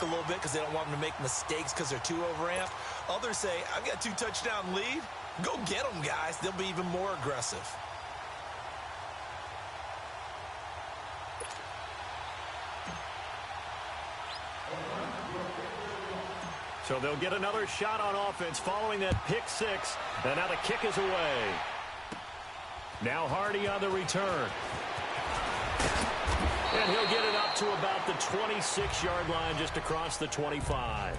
a little bit because they don't want them to make mistakes because they're too overamped. Others say, I've got a 2-touchdown lead. Go get them, guys. They'll be even more aggressive. So they'll get another shot on offense following that pick six. And now the kick is away. Now Hardy on the return. And he'll get it up to about the 26-yard line, just across the 25.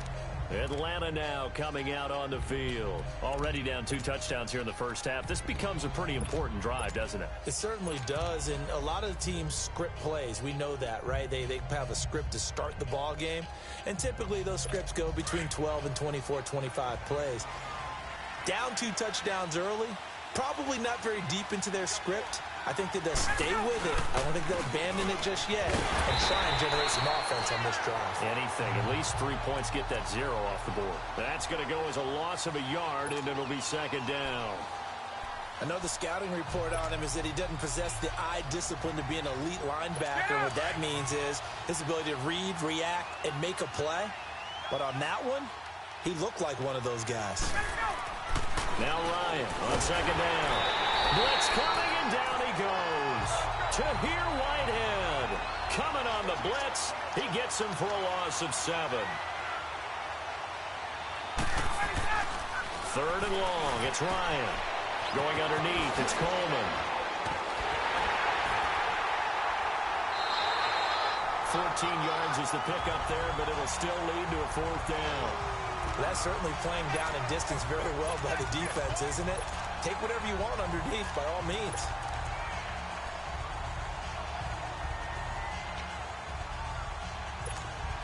Atlanta now coming out on the field. Already down 2 touchdowns here in the first half. This becomes a pretty important drive, doesn't it? It certainly does, and a lot of teams script plays. We know that, right? They have a script to start the ball game, and typically those scripts go between 12 and 24, 25 plays. Down 2 touchdowns early, probably not very deep into their script. I think that they'll stay with it. I don't think they'll abandon it just yet and try and generate some offense on this drive. Anything. At least 3 points, get that 0 off the board. That's going to go as a loss of a yard, and it'll be second down. Another scouting report on him is that he doesn't possess the eye discipline to be an elite linebacker. What that means is his ability to read, react, and make a play. But on that one, he looked like one of those guys. Now Ryan on second down. Blitz coming, and down he goes. Tahir Whitehead coming on the blitz. He gets him for a loss of 7. 3rd and long. It's Ryan. Going underneath. It's Coleman. 14 yards is the pickup there, but it'll still lead to a 4th down. That's certainly playing down in distance very well by the defense, isn't it? Take whatever you want underneath, by all means.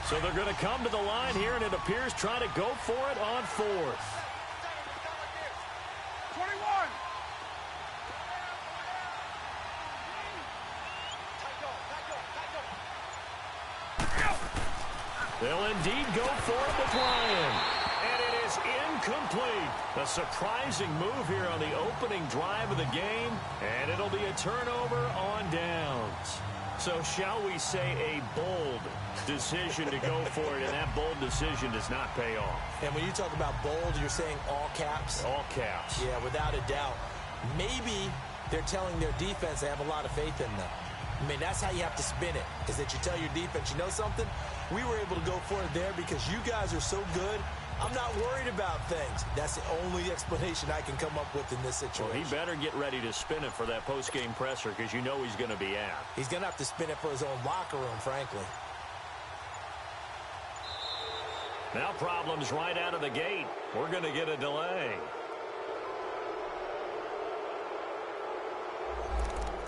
So they're going to come to the line here, and it appears try to go for it on 4th. 21. They'll indeed go for it with Ryan. And it is incomplete. A surprising move here on the opening drive of the game. And it'll be a turnover on downs. So shall we say a bold decision to go for it, and that bold decision does not pay off. And when you talk about bold, you're saying all caps? All caps. Yeah, without a doubt. Maybe they're telling their defense they have a lot of faith in them. I mean, that's how you have to spin it, is that you tell your defense, you know something? We were able to go for it there because you guys are so good. I'm not worried about things. That's the only explanation I can come up with in this situation. Well, he better get ready to spin it for that post-game presser because you know he's going to be out. He's going to have to spin it for his own locker room, frankly. Now problems right out of the gate. We're going to get a delay.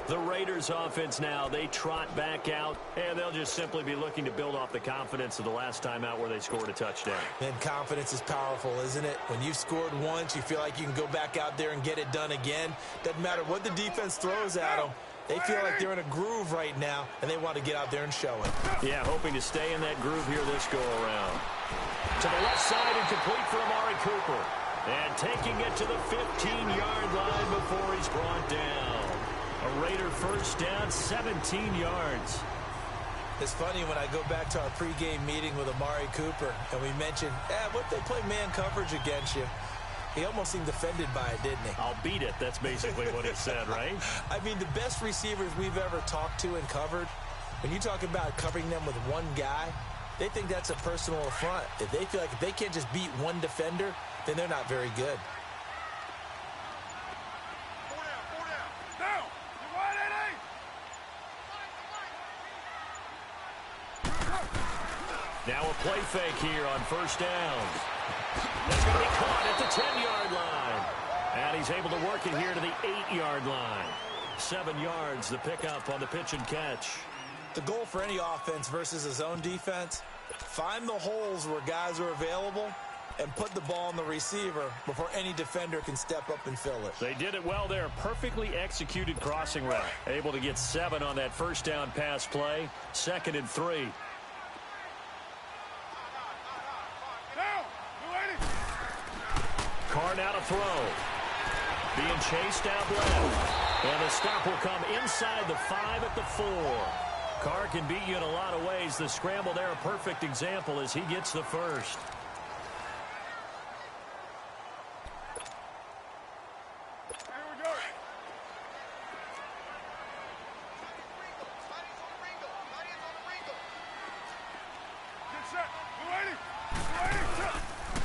The Raiders offense now, they trot back out, and they'll just simply be looking to build off the confidence of the last time out where they scored a touchdown. And confidence is powerful, isn't it? When you've scored once, you feel like you can go back out there and get it done again. Doesn't matter what the defense throws at them. They feel like they're in a groove right now, and they want to get out there and show it. Yeah, hoping to stay in that groove here this go-around. To the left side and complete for Amari Cooper. And taking it to the 15-yard line before he's brought down. A Raider first down, 17 yards. It's funny when I go back to our pregame meeting with Amari Cooper, and we mentioned, what if they play man coverage against you? He almost seemed offended by it, didn't he? I'll beat it. That's basically what he said, right? I mean, the best receivers we've ever talked to and covered, when you talk about covering them with one guy, they think that's a personal affront. If they feel like if they can't just beat one defender, then they're not very good. Now a play fake here on first down. That's going to be caught at the 10-yard line. And he's able to work it here to the 8-yard line. 7 yards, the pickup on the pitch and catch. The goal for any offense versus a zone defense, find the holes where guys are available and put the ball on the receiver before any defender can step up and fill it. They did it well there. Perfectly executed crossing route. Able to get 7 on that first down pass play. 2nd and 3. Carr now to throw. Being chased out left. And the stop will come inside the 5 at the 4. Carr can beat you in a lot of ways. The scramble there, a perfect example as he gets the first.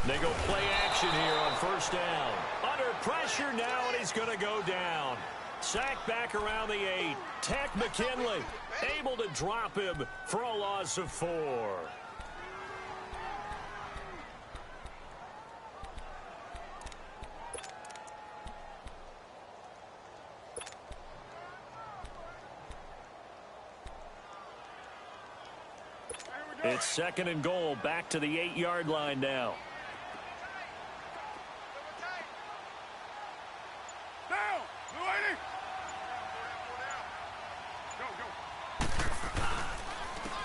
They go play action here on first down. Under pressure now, and he's going to go down. Sacked back around the 8. Tech McKinley able to drop him for a loss of 4. It's second and goal, back to the 8-yard line now.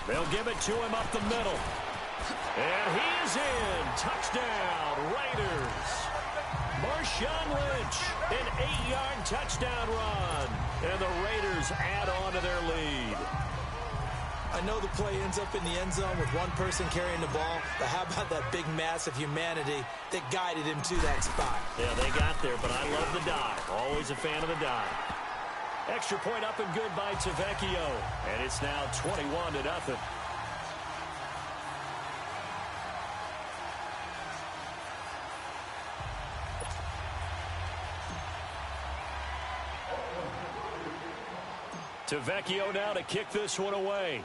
They'll give it to him up the middle. And he is in. Touchdown, Raiders. Marshawn Lynch, an 8-yard touchdown run. And the Raiders add on to their lead. I know the play ends up in the end zone with one person carrying the ball, but how about that big mass of humanity that guided him to that spot? Yeah, they got there, but I love the dive. Always a fan of the dive. Extra point up and good by Tavecchio. And it's now 21-0. Tavecchio now to kick this one away.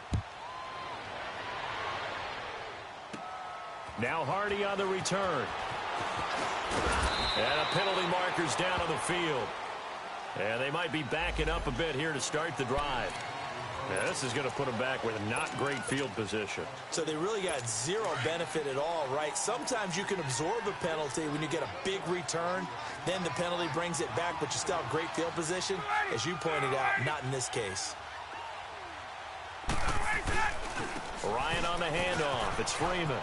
Now Hardy on the return. And a penalty marker's down on the field. And they might be backing up a bit here to start the drive. Yeah, this is going to put them back with not great field position. So they really got zero benefit at all, right? Sometimes you can absorb a penalty when you get a big return. Then the penalty brings it back, but you still have great field position. As you pointed out, not in this case. Ryan on the handoff. It's Freeman.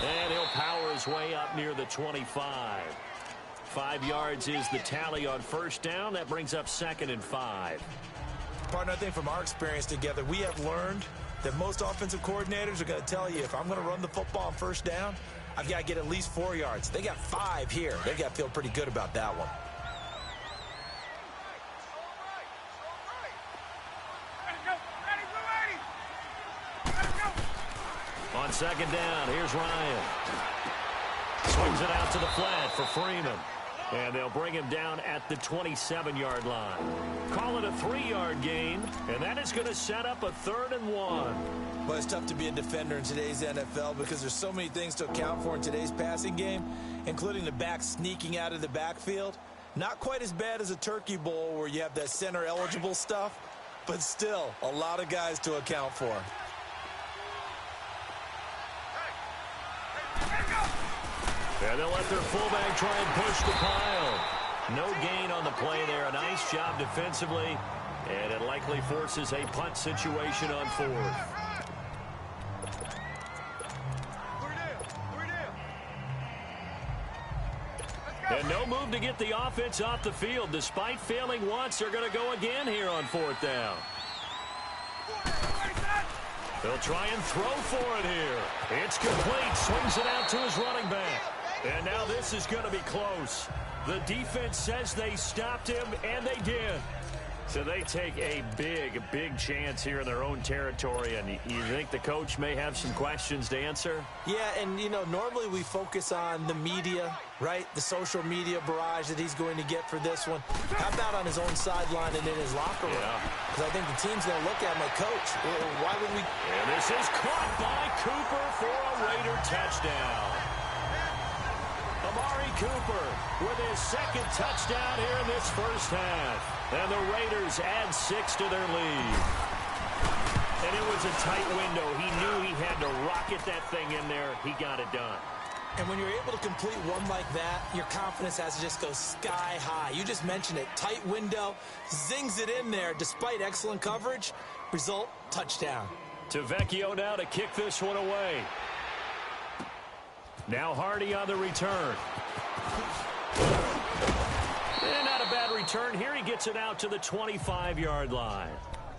And he'll power his way up near the 25. 5 yards is the tally on first down. That brings up 2nd and 5. Partner, I think from our experience together, we have learned that most offensive coordinators are going to tell you, if I'm going to run the football on first down, I've got to get at least 4 yards. They got 5 here. They got to feel pretty good about that one. On second down, here's Ryan. Swings it out to the flat for Freeman. And they'll bring him down at the 27-yard line. Call it a 3-yard gain, and that is going to set up a 3rd and 1. Well, it's tough to be a defender in today's NFL because there's so many things to account for in today's passing game, including the back sneaking out of the backfield. Not quite as bad as a Turkey Bowl where you have that center-eligible stuff, but still a lot of guys to account for. And they'll let their fullback try and push the pile. No gain on the play there. A nice job defensively. And it likely forces a punt situation on 4th. And no move to get the offense off the field. Despite failing once, they're going to go again here on 4th down. They'll try and throw for it here. It's complete. Swings it out to his running back. And now this is going to be close. The defense says they stopped him, and they did. So they take a big chance here in their own territory. And you think the coach may have some questions to answer? Yeah, and, you know, normally we focus on the media, right? The social media barrage that he's going to get for this one. How about on his own sideline and in his locker room? Because I think the team's going to look at him like, Coach, why would we? And this is caught by Cooper for a Raider touchdown. Amari Cooper with his 2nd touchdown here in this first half. And the Raiders add 6 to their lead. And it was a tight window. He knew he had to rocket that thing in there. He got it done. And when you're able to complete one like that, your confidence has to just go sky high. You just mentioned it. Tight window, zings it in there despite excellent coverage. Result, touchdown. Tavecchio now to kick this one away. Now Hardy on the return. And not a bad return here. He gets it out to the 25-yard line.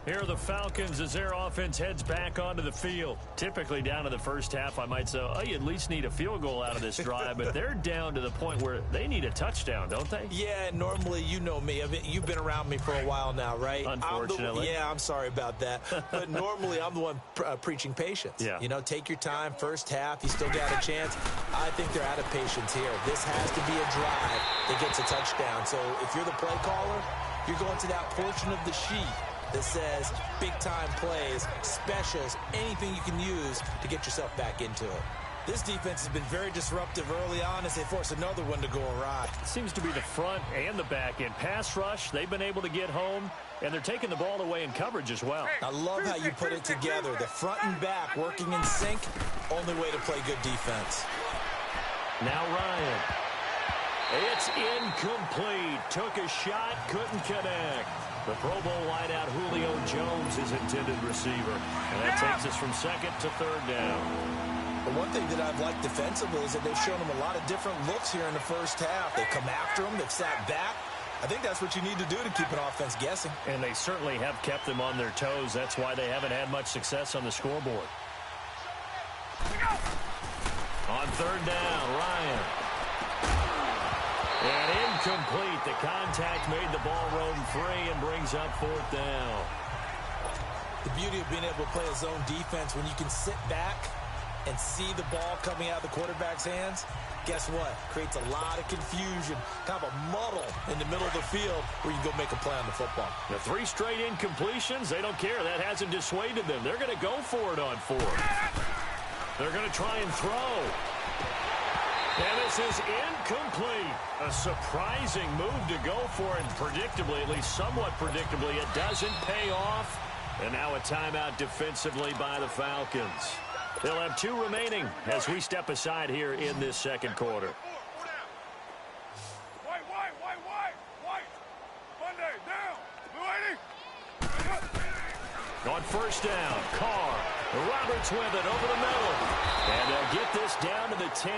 Here are the Falcons as their offense heads back onto the field. Typically down to the first half, I might say, oh, you at least need a field goal out of this drive, but they're down to the point where they need a touchdown, don't they? Yeah, normally, you know me. I mean, you've been around me for a while now, right? Unfortunately. I'm sorry about that. But normally, I'm the one preaching patience. Yeah. You know, take your time, first half, you still got a chance. I think they're out of patience here. This has to be a drive that gets a touchdown. So if you're the play caller, you're going to that portion of the sheet that says big-time plays, specials, anything you can use to get yourself back into it. This defense has been very disruptive early on as they force another one to go awry. It seems to be the front and the back end. Pass rush, they've been able to get home, and they're taking the ball away in coverage as well. I love how you put it together. The front and back working in sync, only way to play good defense. Now Ryan. It's incomplete. Took a shot, couldn't connect. The Pro Bowl wideout Julio Jones is intended receiver. And that takes us from second to third down. The one thing that I've liked defensively is that they've shown them a lot of different looks here in the first half. They come after them. They've sat back. I think that's what you need to do to keep an offense guessing. And they certainly have kept them on their toes. That's why they haven't had much success on the scoreboard. On third down, Ryan. And incomplete. The contact made the ball roam free and brings up fourth down. The beauty of being able to play a zone defense when you can sit back and see the ball coming out of the quarterback's hands, guess what? Creates a lot of confusion, kind of a muddle in the middle of the field where you can go make a play on the football. The 3 straight incompletions, they don't care. That hasn't dissuaded them. They're going to go for it on 4. They're going to try and throw. And this is incomplete. A surprising move to go for it. Predictably, at least somewhat predictably, it doesn't pay off. And now a timeout defensively by the Falcons. They'll have 2 remaining as we step aside here in this second quarter. On first down, Carr. Roberts with it over the middle. And they'll get this down to the 10.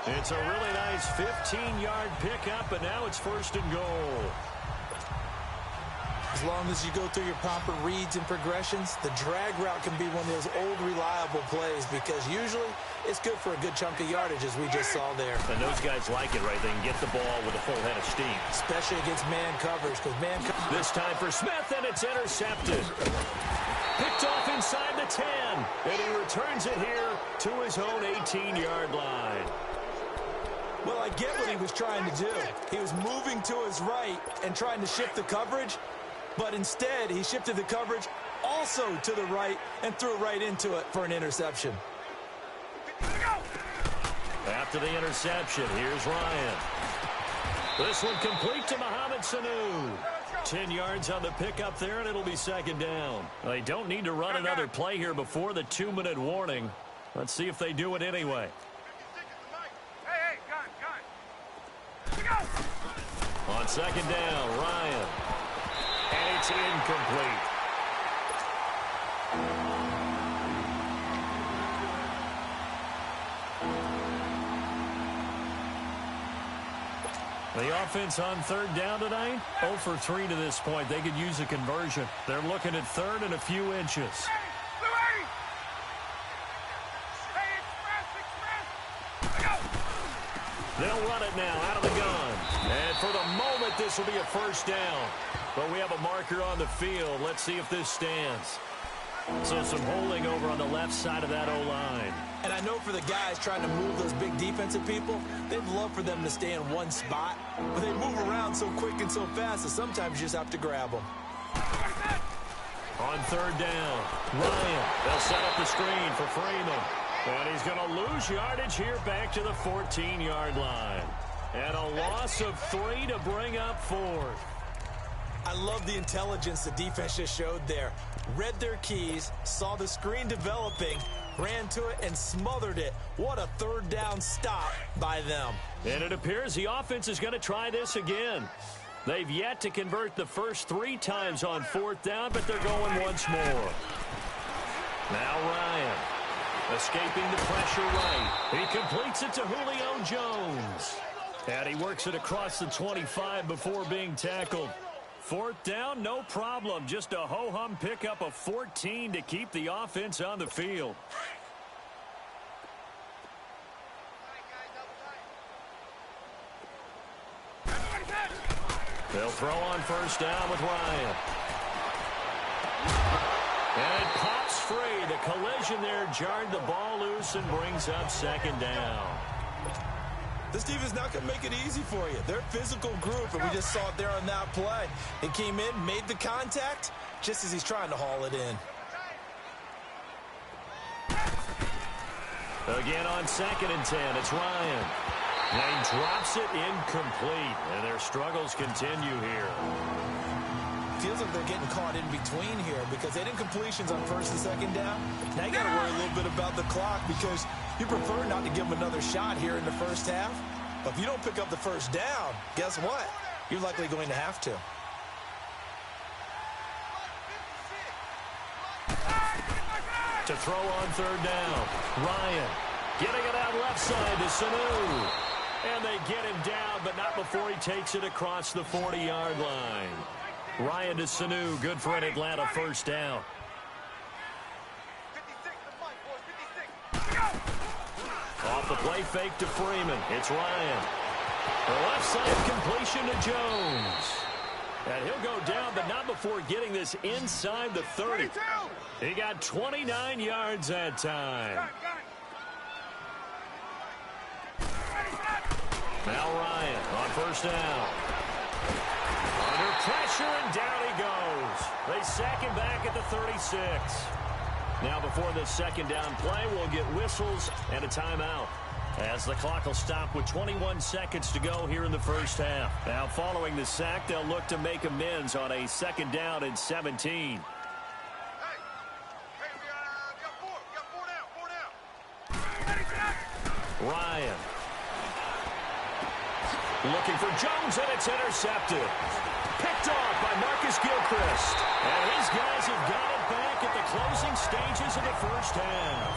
It's a really nice 15-yard pickup, and now it's first and goal. As long as you go through your proper reads and progressions, the drag route can be one of those old reliable plays because usually it's good for a good chunk of yardage, as we just saw there. And those guys like it, right? They can get the ball with a full head of steam. Especially against man coverage, because man coverage... This time for Smith, and it's intercepted. Picked off inside the 10, and he returns it here to his own 18-yard line. Well, I get what he was trying to do. He was moving to his right and trying to shift the coverage, but instead he shifted the coverage also to the right and threw right into it for an interception. After the interception, here's Ryan. This one complete to Mohamed Sanu. 10 yards on the pickup there, and it'll be second down. They don't need to run another play here before the 2-minute warning. Let's see if they do it anyway. On second down, Ryan. And it's incomplete. The offense on third down tonight, 0 for 3 to this point. They could use a conversion. They're looking at third and a few inches. They'll run it now out of the gun. And for the moment, this will be a first down. But we have a marker on the field. Let's see if this stands. So some holding over on the left side of that O-line. And I know for the guys trying to move those big defensive people, they'd love for them to stay in one spot. But they move around so quick and so fast that sometimes you just have to grab them. On third down, Ryan. They'll set up the screen for Freeman. And he's going to lose yardage here back to the 14-yard line. And a loss of 3 to bring up fourth. I love the intelligence the defense just showed there. Read their keys, saw the screen developing, ran to it, and smothered it. What a third down stop by them. And it appears the offense is going to try this again. They've yet to convert the first 3 times on fourth down, but they're going once more. Now Ryan. Escaping the pressure right. He completes it to Julio Jones. And he works it across the 25 before being tackled. Fourth down, no problem. Just a ho-hum pickup of 14 to keep the offense on the field. They'll throw on first down with Ryan. And it pops free. The collision there jarred the ball loose and brings up second down. This defense is not going to make it easy for you. They're a physical group, and we just saw it there on that play. It came in, made the contact, just as he's trying to haul it in. Again on 2nd and 10, it's Ryan. And he drops it incomplete, and their struggles continue here. Feels like they're getting caught in between here because they didn't completions on 1st and 2nd down. Now you got to worry a little bit about the clock because you prefer not to give them another shot here in the first half. But if you don't pick up the first down, guess what? You're likely going to have to. To throw on 3rd down, Ryan getting it out left side to Sanu. And they get him down, but not before he takes it across the 40-yard line. Ryan to Sanu, good for an Atlanta first down. Off the play fake to Freeman. It's Ryan. The left side completion to Jones. And he'll go down, but not before getting this inside the 30. He got 29 yards that time. Now Ryan on first down. Under pressure, and down he goes. They sack him back at the 36. Now before this second down play, we'll get whistles and a timeout, as the clock will stop with 21 seconds to go here in the first half. Now following the sack, they'll look to make amends on a 2nd down and 17. Ryan. Looking for Jones, and it's intercepted. Picked off by Marcus Gilchrist. And his guys have got it back at the closing stages of the first half.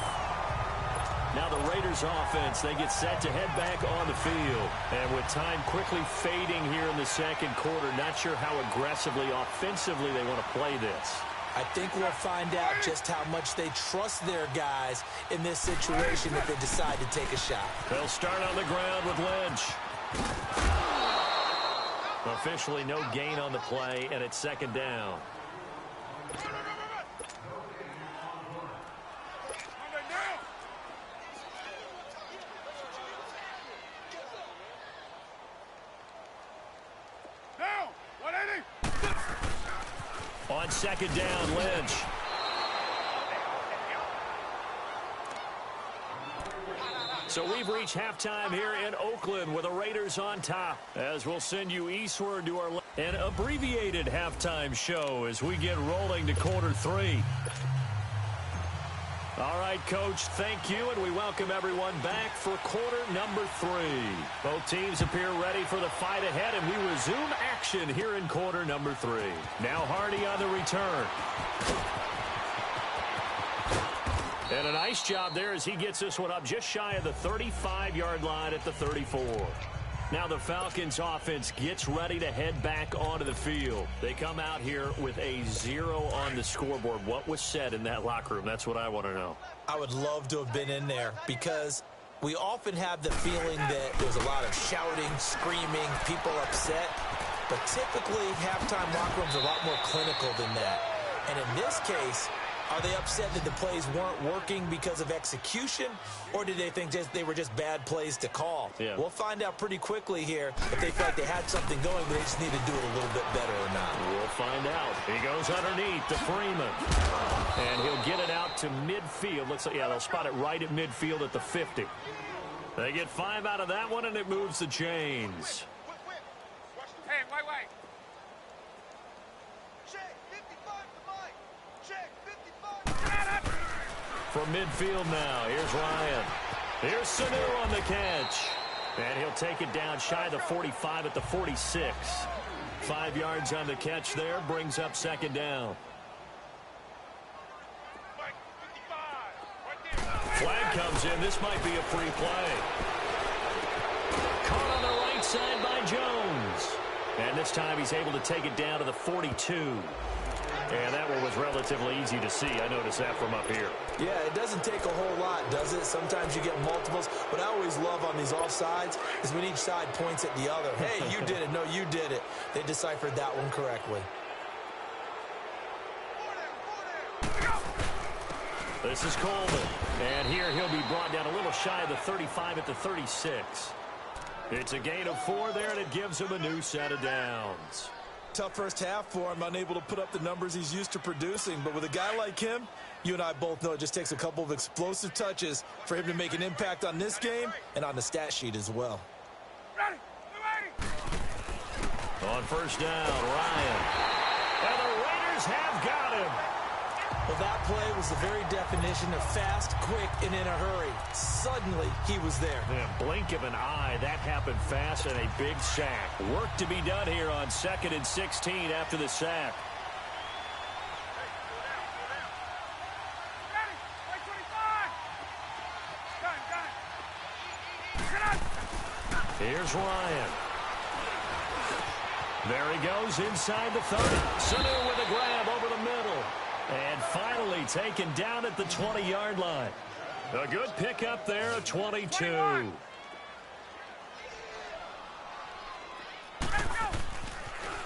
Now the Raiders offense, they get set to head back on the field. And with time quickly fading here in the second quarter, not sure how aggressively, offensively they want to play this. I think we'll find out just how much they trust their guys in this situation if they decide to take a shot. They'll start on the ground with Lynch. Officially no gain on the play, and it's 2nd down. On 2nd down, Lynch. So we've reached halftime here in Oakland with the Raiders on top, as we'll send you eastward to an abbreviated halftime show as we get rolling to quarter 3. All right, Coach, thank you, and we welcome everyone back for quarter number 3. Both teams appear ready for the fight ahead, and we resume action here in quarter number 3. Now Hardy on the return. And a nice job there as he gets this one up just shy of the 35-yard line at the 34. Now the Falcons offense gets ready to head back onto the field. They come out here with a 0 on the scoreboard. What was said in that locker room? That's what I want to know. I would love to have been in there because we often have the feeling that there's a lot of shouting, screaming, people upset. But typically, halftime locker rooms are a lot more clinical than that. And in this case, are they upset that the plays weren't working because of execution, or did they think they were just bad plays to call? Yeah. We'll find out pretty quickly here if they felt like they had something going, but they just need to do it a little bit better or not. We'll find out. He goes underneath to Freeman. And he'll get it out to midfield. Looks like, yeah, they'll spot it right at midfield at the 50. They get 5 out of that one, and it moves the chains. Hey, wait. From midfield now, here's Ryan. Here's Sanu on the catch. And he'll take it down shy of the 45 at the 46. 5 yards on the catch there, brings up 2nd down. Flag comes in. This might be a free play. Caught on the right side by Jones. And this time he's able to take it down to the 42. And that one was relatively easy to see. I noticed that from up here. Yeah, it doesn't take a whole lot, does it? Sometimes you get multiples. What I always love on these offsides is when each side points at the other. Hey, you did it. No, you did it. They deciphered that one correctly. This is Coleman. And here he'll be brought down a little shy of the 35 at the 36. It's a gain of 4 there, and it gives him a new set of downs. Tough first half for him, unable to put up the numbers he's used to producing. But with a guy like him, you and I both know it just takes a couple of explosive touches for him to make an impact on this game and on the stat sheet as well. On first down, Ryan. And the Raiders have got him. Well, that play was the very definition of fast, quick, and in a hurry. Suddenly, he was there. In a blink of an eye, that happened fast and a big sack. Work to be done here on 2nd and 16 after the sack. Here's Ryan. There he goes inside the 30. Sanu with a grab over the middle. And finally taken down at the 20-yard line. A good pickup there at 22.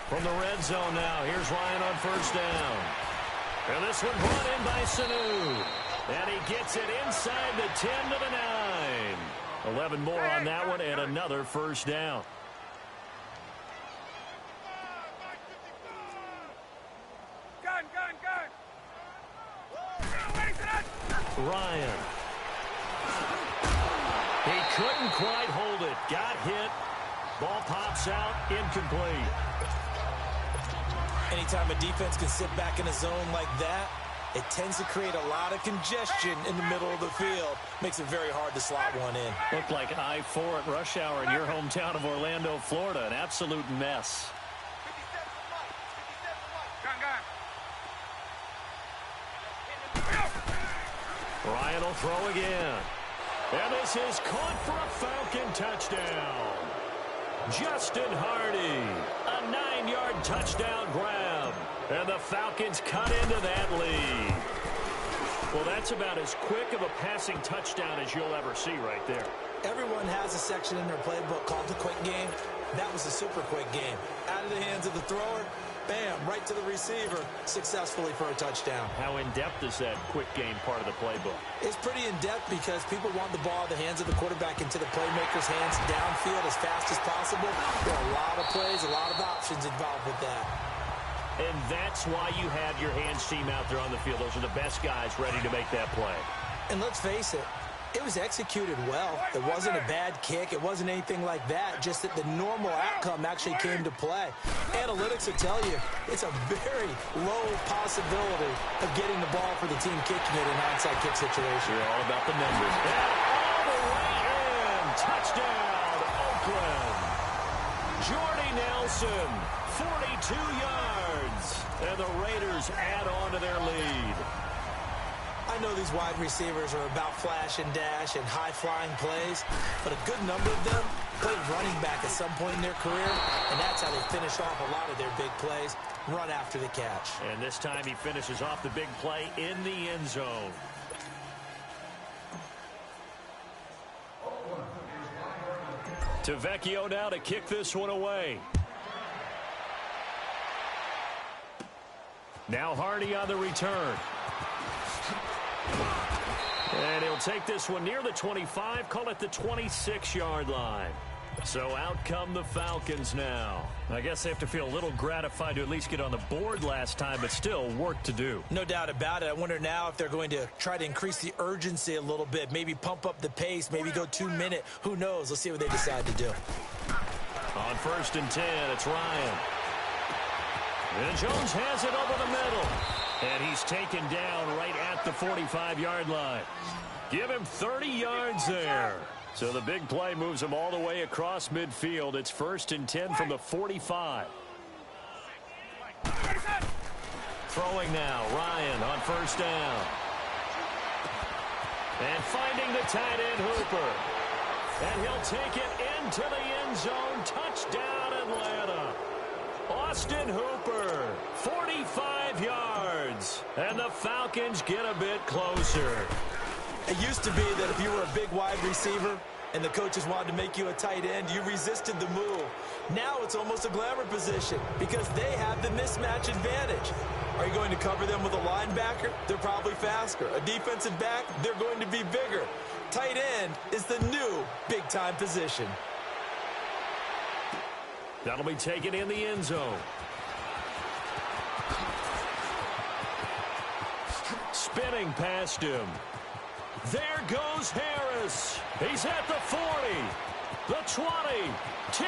From the red zone now, here's Ryan on first down. And this one brought in by Sanu. And he gets it inside the 10 to the 9. 11 more on that one and another first down. Ryan. He couldn't quite hold it. Got hit. Ball pops out. Incomplete. Anytime a defense can sit back in a zone like that, it tends to create a lot of congestion in the middle of the field. Makes it very hard to slot one in. Looked like I-4 at rush hour in your hometown of Orlando, Florida. An absolute mess. Ryan will throw again. And this is caught for a Falcon touchdown. Justin Hardy, a 9-yard touchdown grab. And the Falcons cut into that lead. Well, that's about as quick of a passing touchdown as you'll ever see right there. Everyone has a section in their playbook called the quick game. That was a super quick game. Out of the hands of the thrower, bam, right to the receiver, successfully for a touchdown. How in-depth is that quick game part of the playbook? It's pretty in-depth because people want the ball in the hands of the quarterback into the playmaker's hands downfield as fast as possible. There are a lot of plays, a lot of options involved with that. And that's why you have your hands team out there on the field. Those are the best guys ready to make that play. And let's face it, it was executed well. It wasn't a bad kick. It wasn't anything like that. Just that the normal outcome actually came to play. Analytics will tell you it's a very low possibility of getting the ball for the team kicking it in an onside kick situation. You're all about the numbers. And all the way in. Touchdown, Oakland. Jordy Nelson, 42 yards. And the Raiders add on to their lead. I know these wide receivers are about flash and dash and high-flying plays, but a good number of them played running back at some point in their career, and that's how they finish off a lot of their big plays, run after the catch. And this time he finishes off the big play in the end zone. Tavecchio now to kick this one away. Now Hardy on the return. And he'll take this one near the 25, call it the 26-yard line. So out come the Falcons now. I guess they have to feel a little gratified to at least get on the board last time, but still work to do. No doubt about it. I wonder now if they're going to try to increase the urgency a little bit, maybe pump up the pace, maybe go 2-minute. Who knows? Let's see what they decide to do. On 1st and 10, it's Ryan. And Jones has it over the middle. And he's taken down right at the 45-yard line. Give him 30 yards there. So the big play moves him all the way across midfield. It's 1st and 10 from the 45. Throwing now, Ryan on 1st down. And finding the tight end Hooper. And he'll take it into the end zone. Touchdown, Atlanta. Austin Hooper, 45 yards. And the Falcons get a bit closer. It used to be that if you were a big wide receiver and the coaches wanted to make you a tight end, you resisted the move. Now it's almost a glamour position because they have the mismatch advantage. Are you going to cover them with a linebacker? They're probably faster. A defensive back? They're going to be bigger. Tight end is the new big-time position. That'll be taken in the end zone. Spinning past him. There goes Harris. He's at the 40, the 20, 10.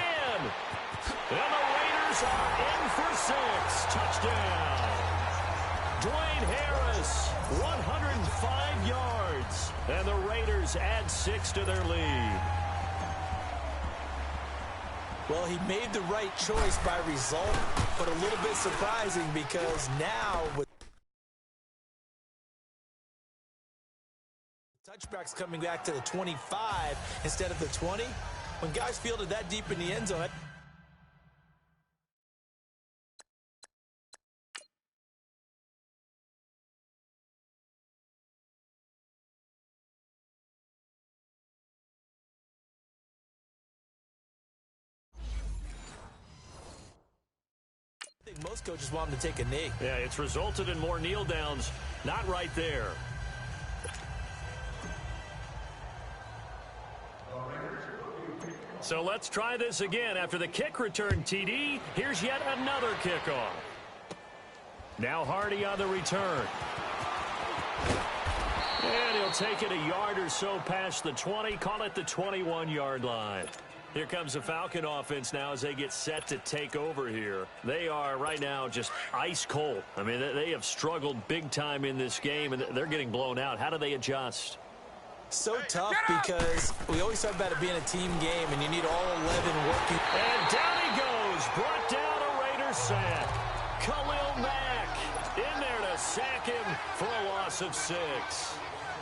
And the Raiders are in for 6. Touchdown. Dwayne Harris, 105 yards. And the Raiders add 6 to their lead. Well, he made the right choice by result, but a little bit surprising because now with touchbacks coming back to the 25 instead of the 20, when guys fielded that deep in the end zone, I think most coaches want him to take a knee. Yeah, it's resulted in more kneel downs. Not right there. So let's try this again. After the kick return TD, here's yet another kickoff. Now Hardy on the return. And he'll take it a yard or so past the 20, call it the 21-yard line. Here comes the Falcon offense now as they get set to take over here. They are right now just ice cold. I mean, they have struggled big time in this game, and they're getting blown out. How do they adjust? So tough because we always talk about it being a team game, and you need all 11 working. And down he goes. Brought down a Raiders sack. Khalil Mack in there to sack him for a loss of 6.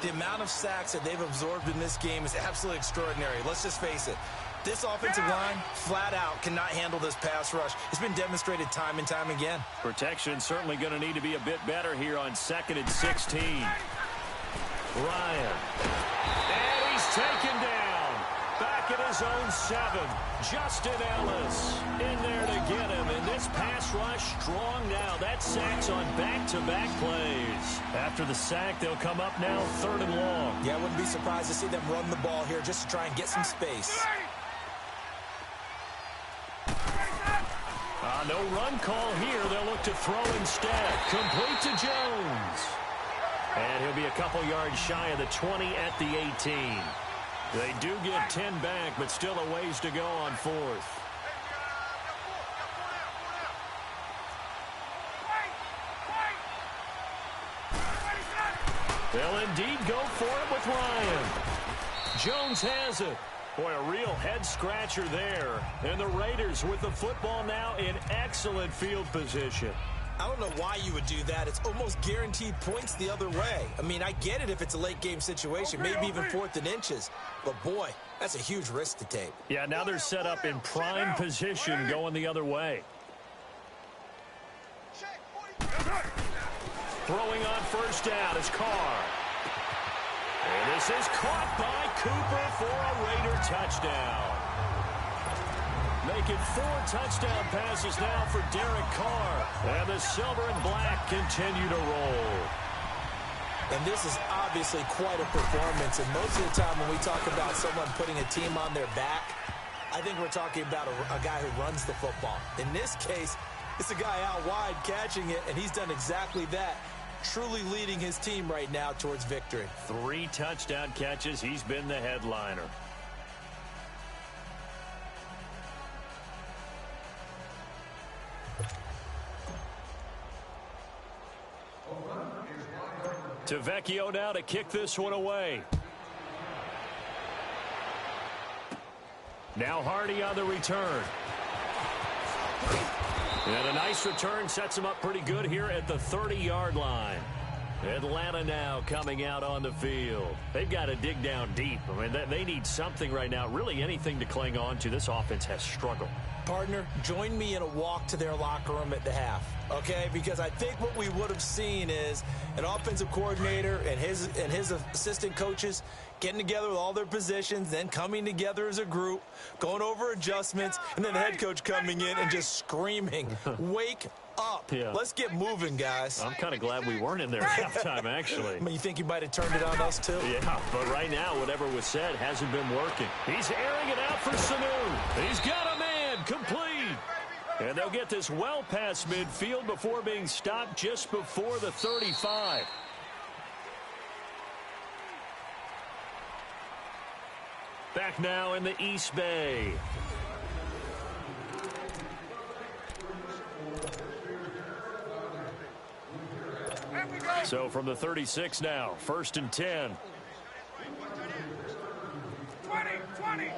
The amount of sacks that they've absorbed in this game is absolutely extraordinary. Let's just face it. This offensive line, flat out, cannot handle this pass rush. It's been demonstrated time and time again. Protection certainly going to need to be a bit better here on 2nd and 16. Ryan. And he's taken down. Back at his own 7. Justin Ellis in there to get him. And this pass rush strong now. That sack's on back-to-back plays. After the sack, they'll come up now 3rd and long. Yeah, I wouldn't be surprised to see them run the ball here just to try and get some space. No run call here. They'll look to throw instead. Complete to Jones. And he'll be a couple yards shy of the 20 at the 18. They do get 10 back, but still a ways to go on 4th. They'll indeed go for it with Ryan. Jones has it. Boy, a real head-scratcher there. And the Raiders with the football now in excellent field position. I don't know why you would do that. It's almost guaranteed points the other way. I mean, I get it if it's a late-game situation, maybe even 4th and inches. But, boy, that's a huge risk to take. Yeah, now they're set up in prime position going the other way. Throwing on 1st down is Carr. And this is caught by Cooper for a Raider touchdown. Making 4 touchdown passes now for Derek Carr. And the silver and black continue to roll. And this is obviously quite a performance. And most of the time when we talk about someone putting a team on their back, I think we're talking about a guy who runs the football. In this case, it's a guy out wide catching it, and he's done exactly that. Truly leading his team right now towards victory. 3 touchdown catches. He's been the headliner. To Vecchio now to kick this one away. Now Hardy on the return. And a nice return sets him up pretty good here at the 30-yard line. Atlanta now coming out on the field. They've got to dig down deep. I mean, they need something right now, really anything to cling on to. This offense has struggled. Partner, join me in a walk to their locker room at the half, okay? Because I think what we would have seen is an offensive coordinator and his assistant coaches getting together with all their positions, then coming together as a group, going over adjustments, and then the head coach coming in and just screaming, wake up. Yeah. Let's get moving, guys. I'm kind of glad we weren't in there at halftime, actually. I mean, you think you might have turned it on us, too? Yeah, but right now, whatever was said hasn't been working. He's airing it out for Sanu. He's got a man complete. And they'll get this well past midfield before being stopped just before the 35. Back now in the East Bay. So from the 36 now, 1st and 10. 20.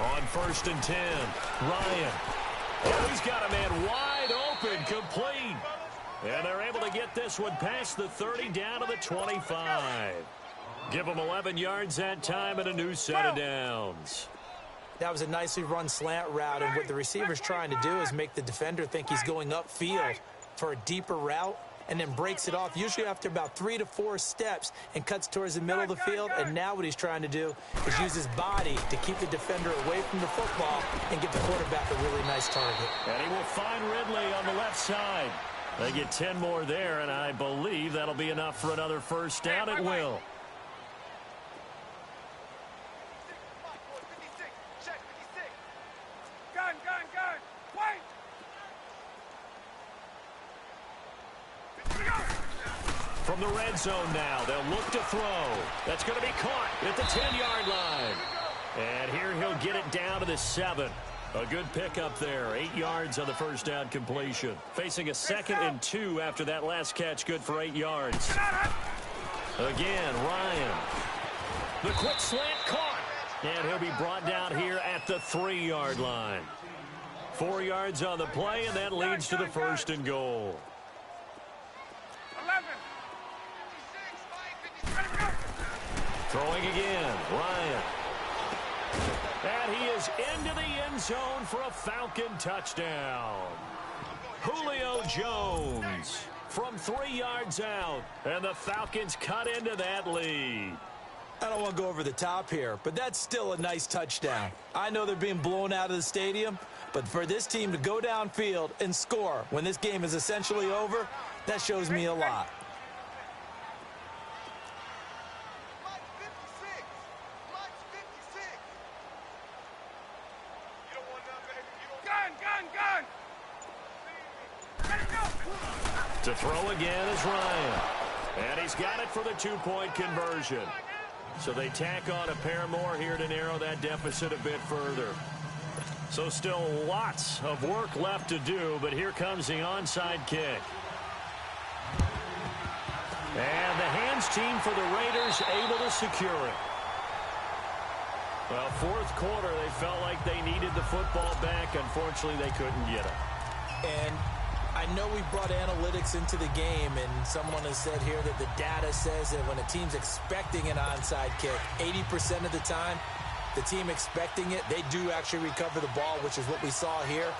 On 1st and 10, Ryan. Oh, he's got a man wide open, complete. And they're able to get this one past the 30 down to the 25. Give them 11 yards that time and a new set of downs. That was a nicely run slant route, and what the receiver's trying to do is make the defender think he's going upfield for a deeper route, and then breaks it off, usually after about 3 to 4 steps, and cuts towards the middle of the field. And now what he's trying to do is use his body to keep the defender away from the football and give the quarterback a really nice target. And he will find Ridley on the left side. They get 10 more there, and I believe that'll be enough for another first down. It will. Gun. Wait. From the red zone now, they'll look to throw. That's going to be caught at the 10-yard line. And here he'll get it down to the 7. A good pickup there. 8 yards on the first down completion. Facing a 2nd and 2 after that last catch, good for 8 yards. Again, Ryan. The quick slant caught. And he'll be brought down here at the 3-yard line. 4 yards on the play, and that leads to the 1st and goal. 11. Throwing again, Ryan. And he is into the end zone for a Falcon touchdown. Julio Jones from 3 yards out, and the Falcons cut into that lead. I don't want to go over the top here, but that's still a nice touchdown. I know they're being blown out of the stadium, but for this team to go downfield and score when this game is essentially over, that shows me a lot. Gun. To throw again is Ryan. And he's got it for the 2-point conversion. So they tack on a pair more here to narrow that deficit a bit further. So still lots of work left to do, but here comes the onside kick. And the hands team for the Raiders able to secure it. Well, 4th quarter, they felt like they needed the football back. Unfortunately, they couldn't get it. And I know we brought analytics into the game, and someone has said here that the data says that when a team's expecting an onside kick, 80% of the time, the team expecting it, they do actually recover the ball, which is what we saw here.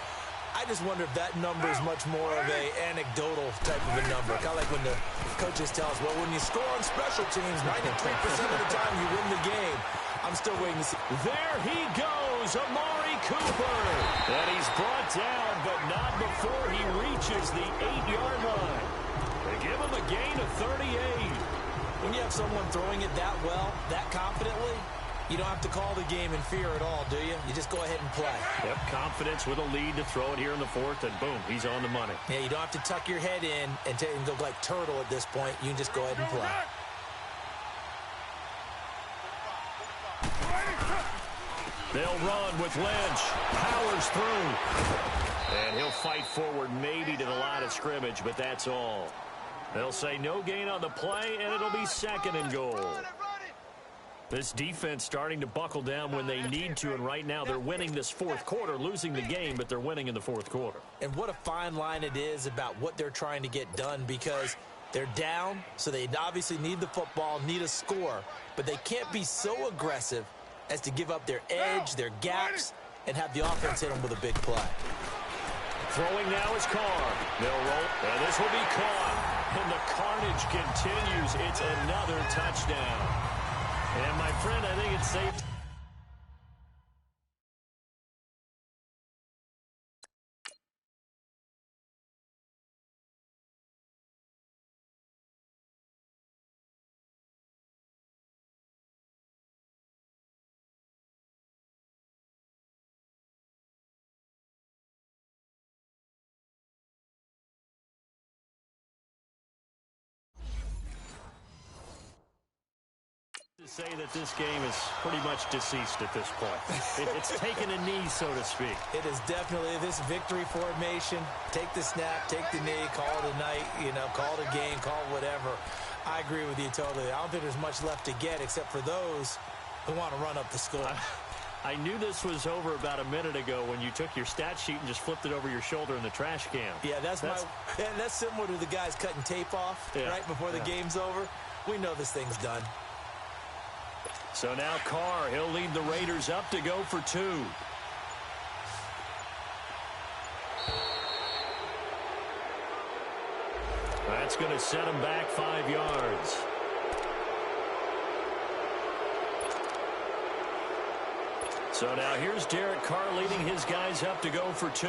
I just wonder if that number is much more of a anecdotal type of a number. Kind of like when the coaches tell us, well, when you score on special teams, 93% of the time you win the game. I'm still waiting to see. There he goes, Amari Cooper. And he's brought down, but not before he reaches the 8-yard line. They give him a gain of 38. When you have someone throwing it that well, that confidently, you don't have to call the game in fear at all, do you? You just go ahead and play. Yep, confidence with a lead to throw it here in the 4th, and boom, he's on the money. Yeah, you don't have to tuck your head in and go like turtle at this point. You can just go ahead and play. They'll run with Lynch. Powers through. And he'll fight forward maybe to the line of scrimmage, but that's all. They'll say no gain on the play, and it'll be 2nd and goal. This defense starting to buckle down when they need to, and right now they're winning this fourth quarter, losing the game, but they're winning in the fourth quarter. And what a fine line it is about what they're trying to get done, because they're down, so they obviously need the football, need a score, but they can't be so aggressive as to give up their edge, their gaps, and have the offense hit them with a big play. Throwing now is Carr. They'll roll, and this will be caught. And the carnage continues. It's another touchdown. And, my friend, I think it's safe. To say that this game is pretty much deceased at this point. It's taken a knee, so to speak. It is definitely this victory formation. Take the snap, take the knee, call it a night, call it a game, call it whatever. I agree with you totally. I don't think there's much left to get except for those who want to run up the score. I knew this was over about a minute ago when you took your stat sheet and just flipped it over your shoulder in the trash can. Yeah, that's similar to the guys cutting tape off right before the game's over. We know this thing's done. So now Carr, he'll lead the Raiders up to go for 2. That's going to set him back 5 yards. So now here's Derek Carr leading his guys up to go for 2.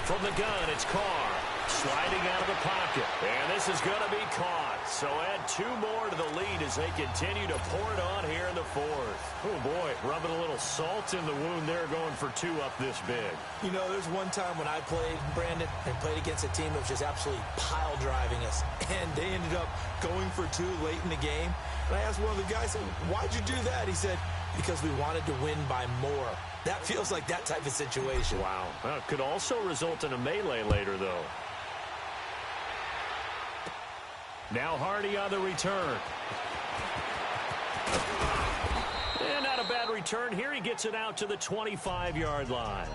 From the gun, it's Carr. Sliding out of the pocket. And this is going to be caught. So add 2 more to the lead as they continue to pour it on here in the fourth. Oh, boy, rubbing a little salt in the wound there, going for 2 up this big. There's one time when I played, Brandon, and played against a team that was just absolutely pile driving us. And they ended up going for 2 late in the game. And I asked one of the guys, why'd you do that? He said, because we wanted to win by more. That feels like that type of situation. Wow. Well, it could also result in a melee later, though. Now Hardy on the return. And not a bad return. Here he gets it out to the 25-yard line.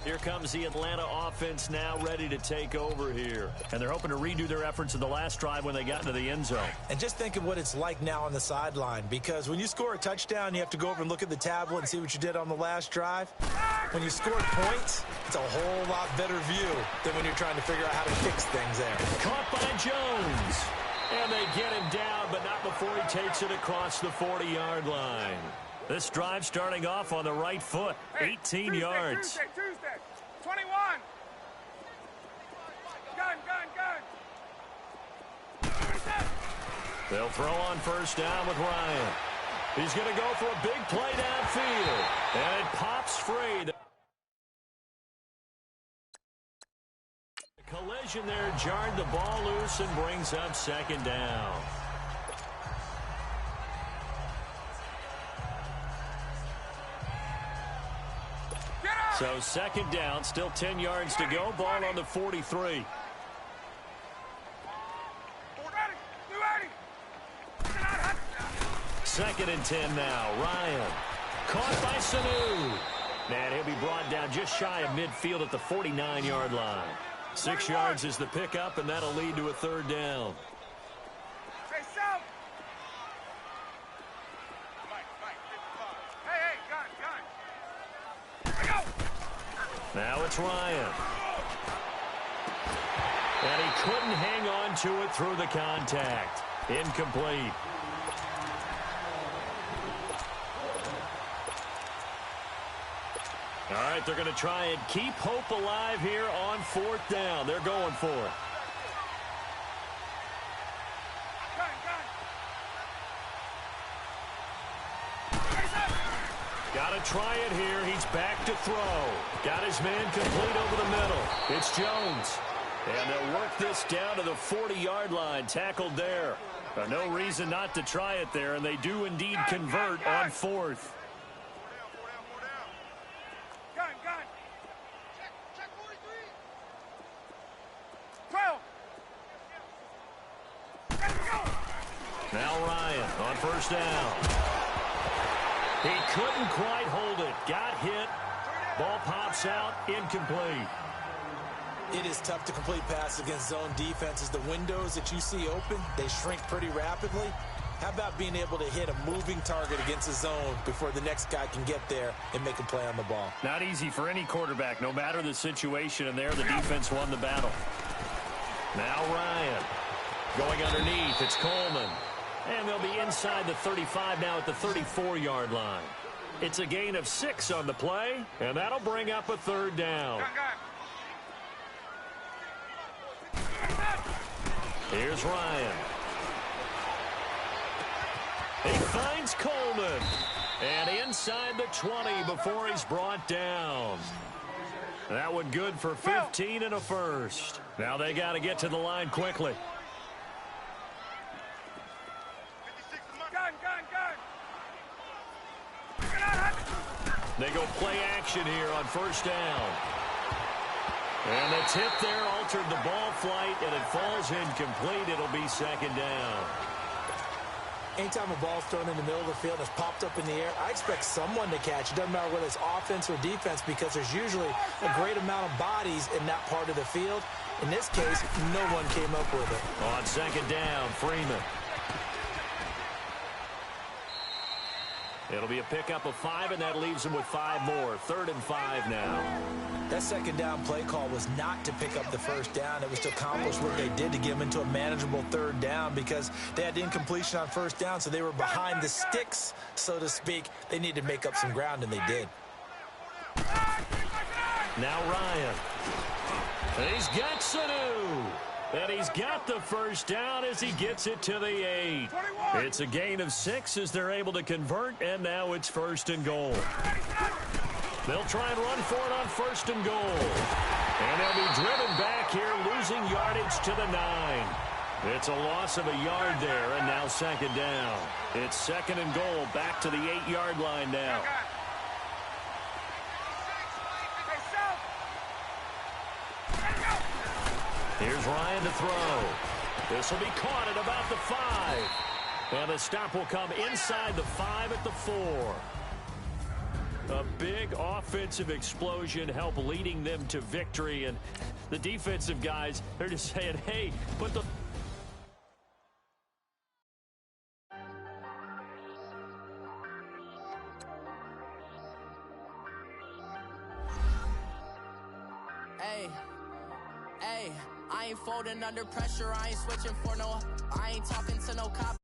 Here comes the Atlanta offense now ready to take over here. And they're hoping to redo their efforts in the last drive when they got into the end zone. And just think of what it's like now on the sideline, because when you score a touchdown, you have to go over and look at the tablet and see what you did on the last drive. When you scored points, it's a whole lot better view than when you're trying to figure out how to fix things there. Caught by Jones. And they get him down, but not before he takes it across the 40-yard line. This drive starting off on the right foot, 18 yards. Tuesday, 21. Gun. They'll throw on first down with Ryan. He's going to go for a big play downfield. And it pops free. The collision there jarred the ball loose and brings up second down. So second down, still 10 yards to go. Ball on the 43. Second and 10 now. Ryan caught by Sanu. Man, he'll be brought down just shy of midfield at the 49-yard line. 6 yards is the pickup, and that'll lead to a third down. Now it's Ryan. And he couldn't hang on to it through the contact. Incomplete. All right, they're going to try and keep hope alive here on fourth down. They're going for it. Got to try it here. He's back to throw. Got his man complete over the middle. It's Jones. And they'll work this down to the 40-yard line. Tackled there. No reason not to try it there, and they do indeed convert on fourth. Check 43. 12. Now Ryan on first down. He couldn't quite hold it. Got hit. Ball pops out. Incomplete. It is tough to complete passes against zone defenses. The windows that you see open, they shrink pretty rapidly. How about being able to hit a moving target against a zone before the next guy can get there and make a play on the ball? Not easy for any quarterback, no matter the situation, and there the defense won the battle. Now Ryan going underneath. It's Coleman. And they'll be inside the 35 now at the 34-yard line. It's a gain of 6 on the play, and that'll bring up a third down. Here's Ryan. He finds Coleman. And inside the 20 before he's brought down. That one good for 15 and a first. Now they got to get to the line quickly. They go play action here on first down. And the tip there altered the ball flight, and it falls incomplete. It'll be second down. Anytime a ball's thrown in the middle of the field and it's popped up in the air, I expect someone to catch. It doesn't matter whether it's offense or defense, because there's usually a great amount of bodies in that part of the field. In this case, no one came up with it. On second down, Freeman. It'll be a pickup of 5, and that leaves him with 5 more. 3rd and 5 now. That second down play call was not to pick up the first down. It was to accomplish what they did to get them into a manageable 3rd down, because they had incompletion on first down, so they were behind the sticks, so to speak. They needed to make up some ground, and they did. Now Ryan. And he's got Sanu. And he's got the first down as he gets it to the 8. It's a gain of 6 as they're able to convert, and now it's 1st and goal. They'll try and run for it on 1st and goal. And they'll be driven back here, losing yardage to the 9. It's a loss of a yard there, and now 2nd down. It's 2nd and goal, back to the 8-yard line now. Here's Ryan to throw. This will be caught at about the 5. And the stop will come inside the 5 at the 4. A big offensive explosion helped leading them to victory. And the defensive guys, they're just saying, hey, put the... Hey, I ain't folding under pressure. I ain't switching for no... I ain't talking to no cop.